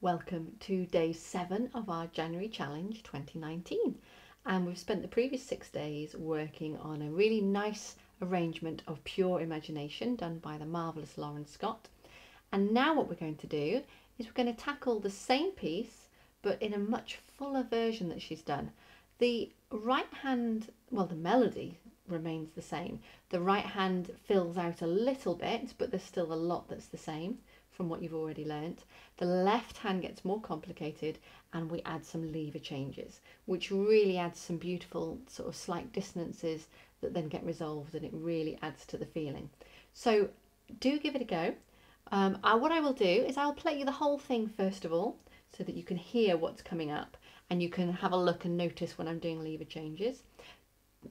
welcome to day 7 of our January Challenge 2019. And we've spent the previous 6 days working on a really nice arrangement of Pure Imagination done by the marvellous Lauren Scott. And now what we're going to do is we're going to tackle the same piece but in a much fuller version that she's done. The right hand, well, the melody remains the same. The right hand fills out a little bit, but there's still a lot that's the same from what you've already learnt. The left hand gets more complicated and we add some lever changes, which really adds some beautiful sort of slight dissonances that then get resolved, and it really adds to the feeling. So do give it a go. What I will do is I'll play you the whole thing first of all, so that you can hear what's coming up and you can have a look and notice when I'm doing lever changes.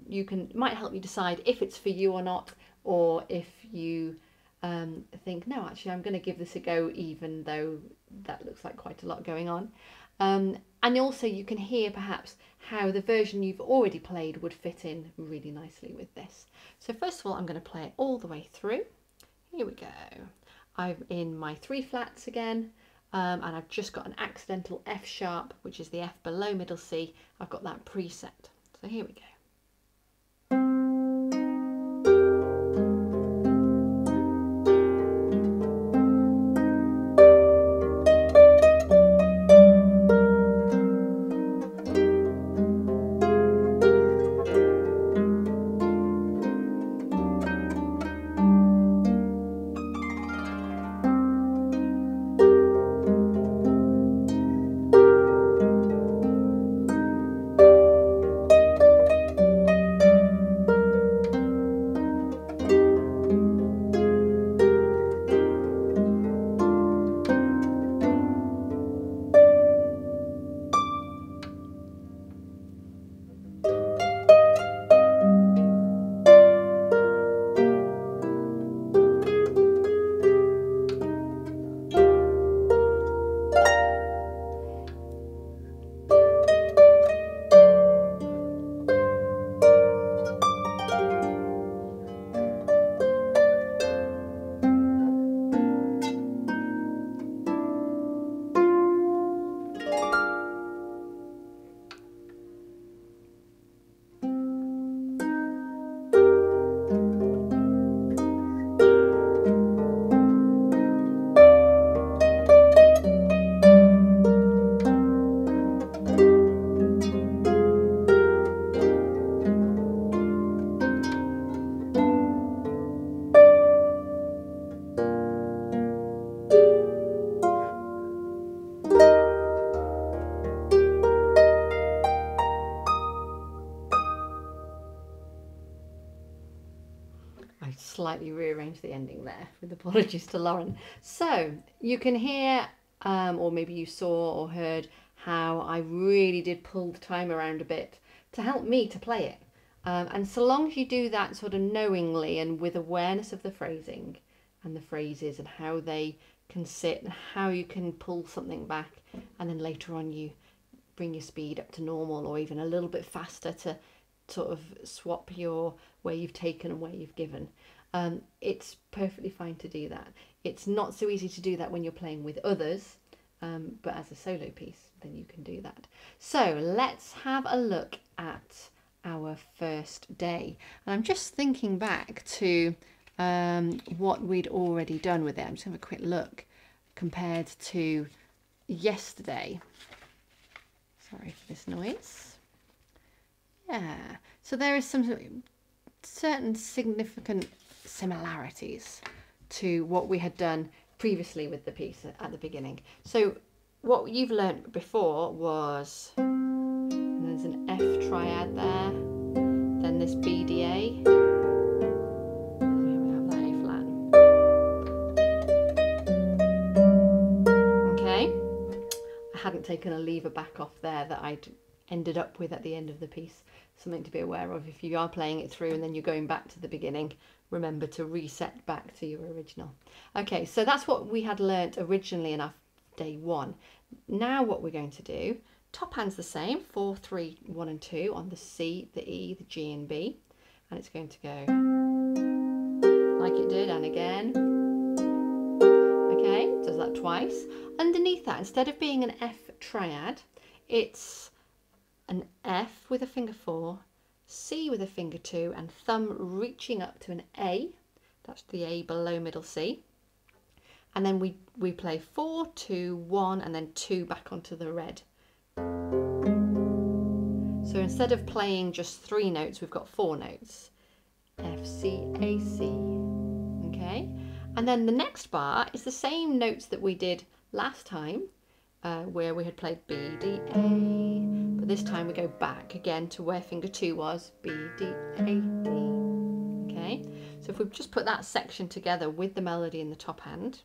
It might help you decide if it's for you or not, or if you think, no, actually I'm going to give this a go, even though that looks like quite a lot going on. And also you can hear perhaps how the version you've already played would fit in really nicely with this. So first of all, I'm going to play it all the way through. Here we go. I'm in my 3 flats again, and I've just got an accidental F sharp, which is the F below middle C. I've got that preset. So here we go. I slightly rearranged the ending there, with apologies to Lauren. So you can hear, or maybe you saw or heard, how I really did pull the time around a bit to help me to play it. And so long as you do that sort of knowingly and with awareness of the phrasing and the phrases and how they can sit and how you can pull something back, and then later on you bring your speed up to normal or even a little bit faster to sort of swap your where you've taken and where you've given. It's perfectly fine to do that. It's not so easy to do that when you're playing with others, but as a solo piece then you can do that. So let's have a look at our first day, and I'm just thinking back to what we'd already done with it. I'm just going to have a quick look compared to yesterday. Sorry for this noise. Yeah, so there is some certain significant similarities to what we had done previously with the piece at the beginning. So what you've learnt before was, there's an F triad there, then this BDA, and here we have that A flat. Okay, I hadn't taken a lever back off there that I'd ended up with at the end of the piece. Something to be aware of if you are playing it through and then you're going back to the beginning. Remember to reset back to your original. Okay, so that's what we had learnt originally in our day 1. Now what we're going to do, top hand's the same, 4, 3, 1 and 2 on the C, the E, the G and B, and it's going to go like it did, and again. Okay, does that twice. Underneath that, instead of being an F triad, it's an F with a finger 4, C with a finger 2, and thumb reaching up to an A. That's the A below middle C. And then we play 4, 2, 1, and then 2 back onto the red. So instead of playing just 3 notes, we've got 4 notes. F, C, A, C. Okay? And then the next bar is the same notes that we did last time, where we had played B, D, A. But this time we go back again to where finger 2 was, B, D, A, D. Okay? So if we just put that section together with the melody in the top hand,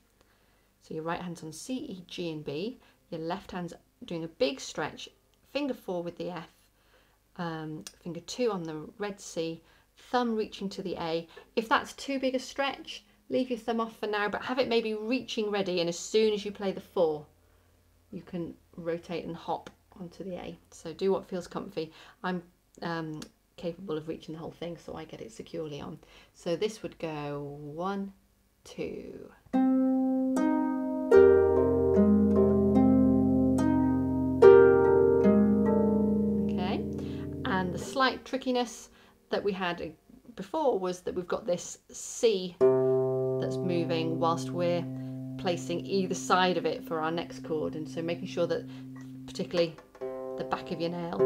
so your right hand's on C, E, G and B, your left hand's doing a big stretch, finger 4 with the F, finger 2 on the red C, thumb reaching to the A. If that's too big a stretch, leave your thumb off for now, but have it maybe reaching ready, and as soon as you play the 4, you can rotate and hop onto the A. So do what feels comfy. I'm capable of reaching the whole thing, so I get it securely on. So this would go 1, 2. Okay, and the slight trickiness that we had before was that we've got this C that's moving whilst we're placing either side of it for our next chord, and so making sure that particularly the back of your nail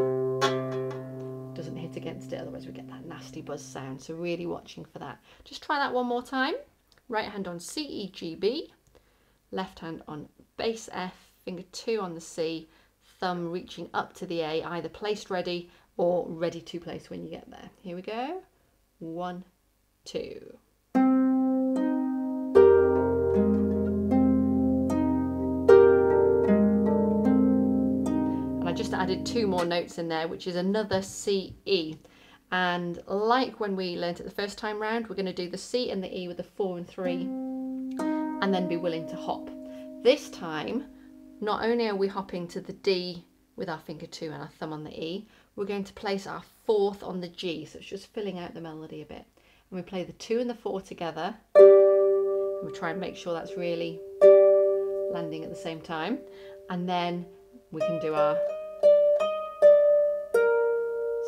doesn't hit against it, otherwise we get that nasty buzz sound. So really watching for that. Just try that one more time. Right hand on C, E, G, B, left hand on bass F, finger 2 on the C, thumb reaching up to the A, either placed ready or ready to place when you get there. Here we go. 1, 2. And I just added 2 more notes in there, which is another C, E. And like when we learnt it the first time round, we're going to do the C and the E with the 4 and 3, and then be willing to hop. This time, not only are we hopping to the D with our finger 2 and our thumb on the E, we're going to place our 4th on the G, so it's just filling out the melody a bit. And we play the 2 and the 4 together, and we try and make sure that's really landing at the same time. And then we can do our,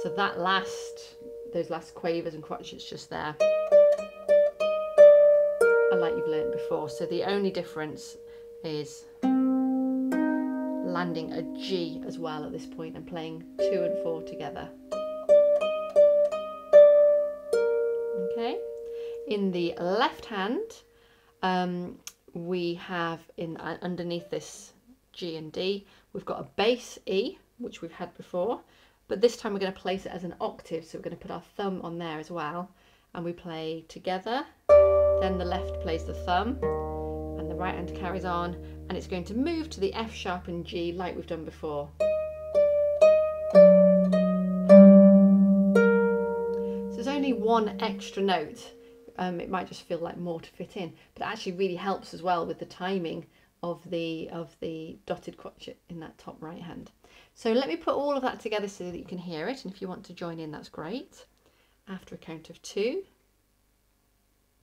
so that those last quavers and crotchets just there are like you've learnt before. So the only difference is landing a G as well at this point and playing 2 and 4 together. Okay, in the left hand, we have underneath this G and D, we've got a bass E, which we've had before, but this time we're going to place it as an octave, so we're going to put our thumb on there as well, and we play together, then the left plays the thumb, and the right hand carries on, and it's going to move to the F sharp and G like we've done before. So there's only 1 extra note. It might just feel like more to fit in, but it actually really helps as well with the timing of the dotted crotchet in that top right hand. So let me put all of that together so that you can hear it, and if you want to join in, that's great. After a count of 2,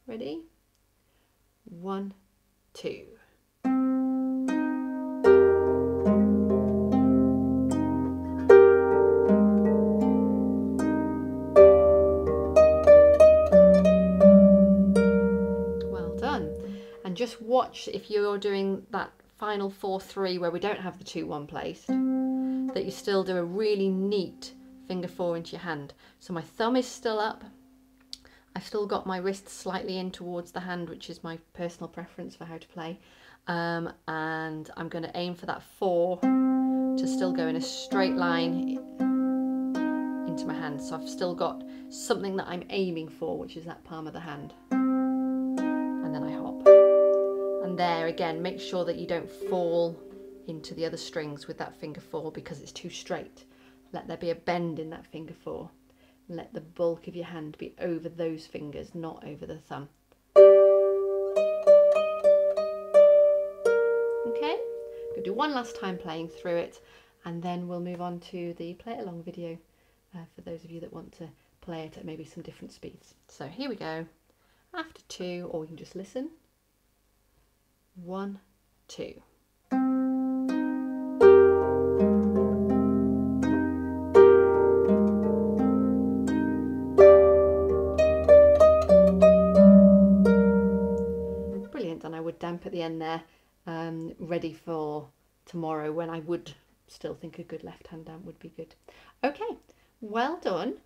ready? 1, 2. Well done. And just watch, if you're doing that final 4-3 where we don't have the 2-1 placed, that you still do a really neat finger 4 into your hand. So my thumb is still up. I've still got my wrist slightly in towards the hand, which is my personal preference for how to play. And I'm going to aim for that 4 to still go in a straight line into my hand. So I've still got something that I'm aiming for, which is that palm of the hand. And then I hop. And there again, make sure that you don't fall into the other strings with that finger 4 because it's too straight. Let there be a bend in that finger 4. Let the bulk of your hand be over those fingers, not over the thumb. Okay, we'll do one last time playing through it, and then we'll move on to the play along video for those of you that want to play it at maybe some different speeds. So here we go. After 2, or you can just listen. 1, 2. Brilliant, and I would damp at the end there, ready for tomorrow when I would still think a good left hand damp would be good. Okay, well done.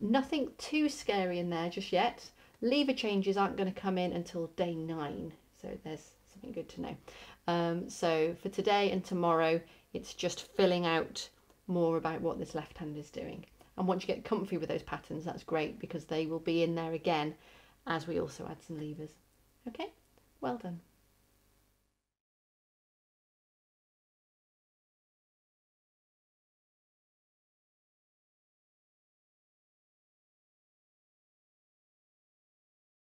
Nothing too scary in there just yet. Lever changes aren't going to come in until day 9, so there's something good to know. So for today and tomorrow, it's just filling out more about what this left hand is doing. And once you get comfy with those patterns, that's great, because they will be in there again as we also add some levers. Okay, well done.